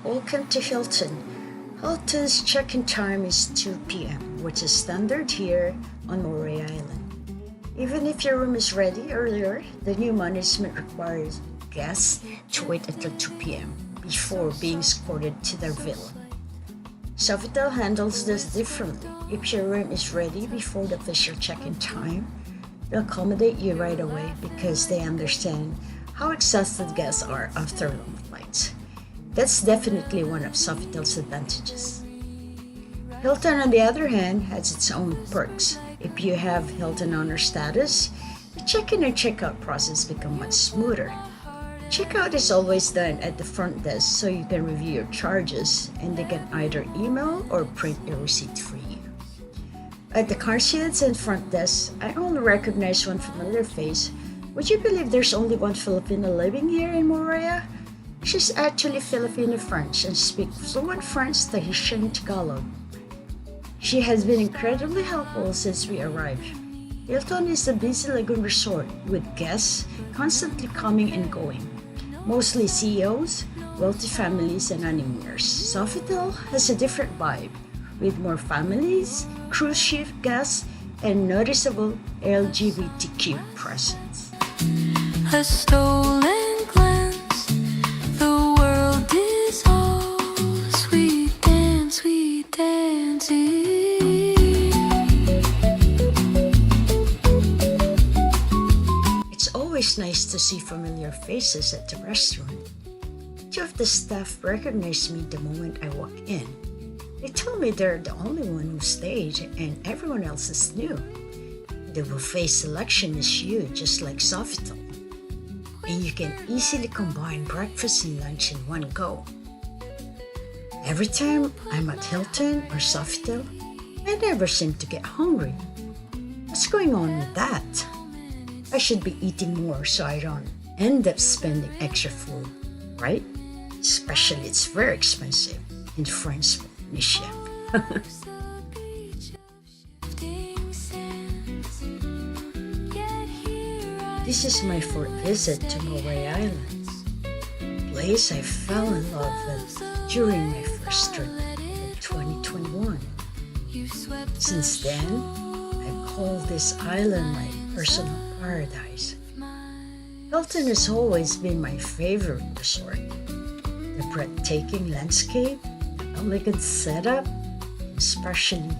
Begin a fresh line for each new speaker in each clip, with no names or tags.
Welcome to Hilton. Hilton's check-in time is 2 p.m., which is standard here on Moorea Island. Even if your room is ready earlier, the new management requires guests to wait until 2 p.m. before being escorted to their villa. Sofitel handles this differently. If your room is ready before the official check-in time, they'll accommodate you right away because they understand how exhausted guests are after long flights. That's definitely one of Sofitel's advantages. Hilton, on the other hand, has its own perks. If you have Hilton Honor status, the check-in and check-out process become much smoother. Checkout is always done at the front desk so you can review your charges and they can either email or print a receipt for you. At the concierge and front desk, I only recognize one familiar face. Would you believe there's only one Filipino living here in Moorea? She's actually Filipino-French and speaks fluent French, Tahitian, Tagalog. She has been incredibly helpful since we arrived. Hilton is a busy lagoon resort with guests constantly coming and going, mostly CEOs, wealthy families, and honeymooners. Sofitel has a different vibe, with more families, cruise ship guests, and noticeable LGBTQ presence.
A stolen glance, the world is all sweet dance, sweet dancing.
It's always nice to see familiar faces at the restaurant. Two of the staff recognized me the moment I walk in. They told me they're the only one who stayed and everyone else is new. The buffet selection is huge, just like Sofitel, and you can easily combine breakfast and lunch in one go. Every time I'm at Hilton or Sofitel, I never seem to get hungry. What's going on with that? I should be eating more so I don't end up spending extra food, right? Especially it's very expensive in French Polynesia. This is my fourth visit to Moorea Island, a place I fell in love with during my first trip in 2021. Since then, I've called this island my personal paradise. Hilton has always been my favorite resort. The breathtaking landscape, the elegant setup, especially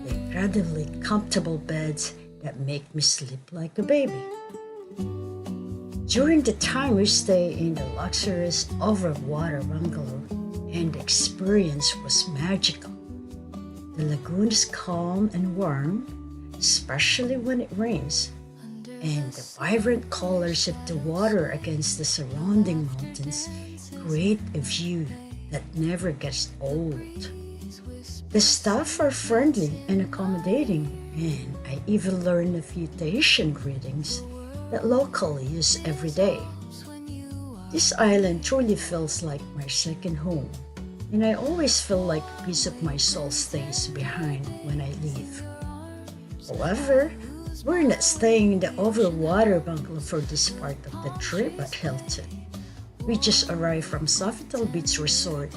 the incredibly comfortable beds that make me sleep like a baby. During the time we stayed in the luxurious overwater bungalow, and the experience was magical. The lagoon is calm and warm, especially when it rains, and the vibrant colors of the water against the surrounding mountains create a view that never gets old. The staff are friendly and accommodating, and I even learned a few Tahitian greetings that locals use every day. This island truly feels like my second home, and I always feel like a piece of my soul stays behind when I leave. However, we're not staying in the overwater bungalow for this part of the trip at Hilton. We just arrived from Sofitel Beach Resort,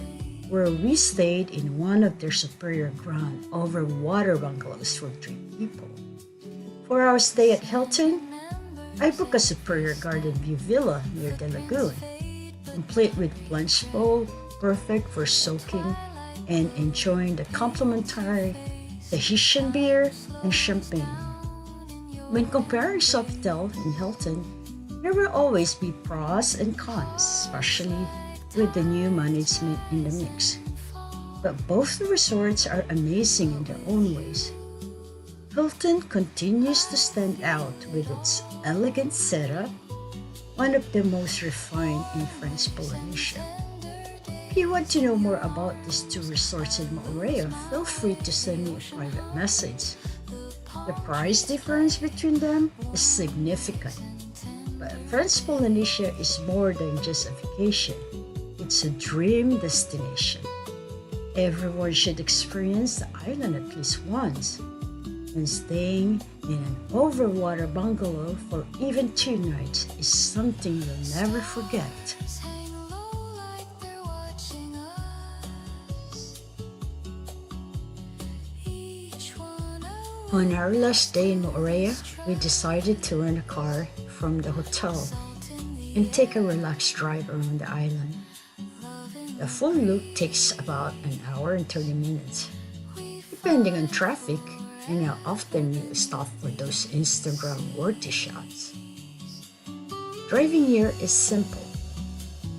where we stayed in one of their superior ground overwater bungalows for 3 people. For our stay at Hilton, I booked a superior garden view villa near the lagoon, complete with plunge pool, perfect for soaking and enjoying the complimentary Tahitian beer and champagne. When comparing Sofitel and Hilton, there will always be pros and cons, especially with the new management in the mix. But both the resorts are amazing in their own ways. Hilton continues to stand out with its elegant setup, one of the most refined in French Polynesia. If you want to know more about these two resorts in Moorea, feel free to send me a private message. The price difference between them is significant, but French Polynesia is more than just a vacation. It's a dream destination. Everyone should experience the island at least once. And staying in an overwater bungalow for even 2 nights is something you'll never forget. On our last day in Moorea, we decided to rent a car from the hotel and take a relaxed drive around the island. The full loop takes about an hour and 30 minutes, depending on traffic and how often you stop for those Instagram-worthy shots. Driving here is simple,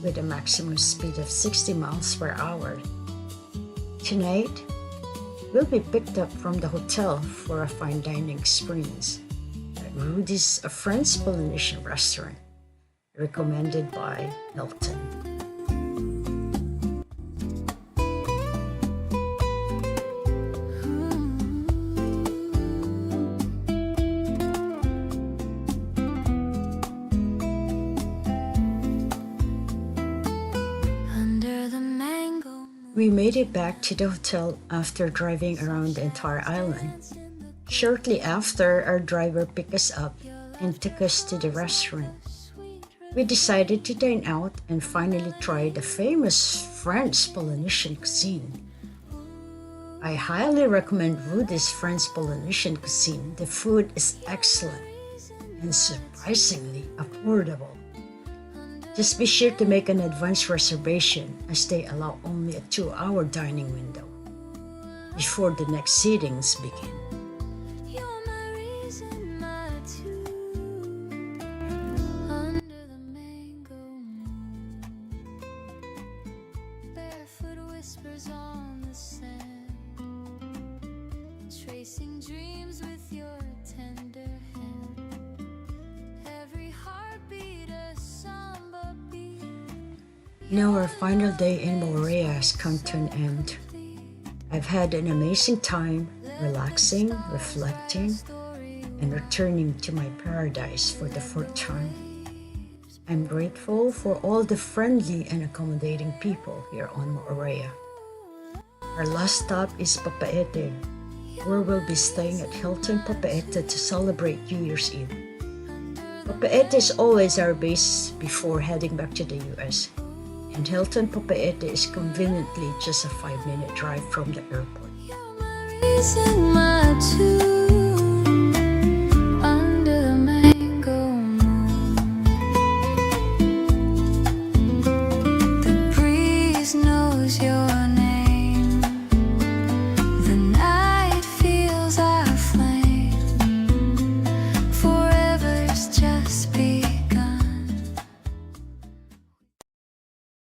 with a maximum speed of 60 miles per hour. Tonight, we'll be picked up from the hotel for a fine dining experience at Rudy's, a French Polynesian restaurant, recommended by Hilton. We made it back to the hotel after driving around the entire island. Shortly after, our driver picked us up and took us to the restaurant. We decided to dine out and finally try the famous French Polynesian cuisine. I highly recommend Rudy's French Polynesian cuisine. The food is excellent and surprisingly affordable. Just be sure to make an advance reservation as they allow only a 2-hour dining window before the next sittings begin.
Tracing dreams with your tender hand. Every heartbeat a samba beat.
Now our final day in Moorea has come to an end. I've had an amazing time relaxing, reflecting, and returning to my paradise for the fourth time. I'm grateful for all the friendly and accommodating people here on Moorea. Our last stop is Papaete, where we'll be staying at Hilton Papaete to celebrate New Year's Eve. Papaete is always our base before heading back to the US, and Hilton Papaete is conveniently just a 5-minute drive from the airport.
You're my reason, my truth.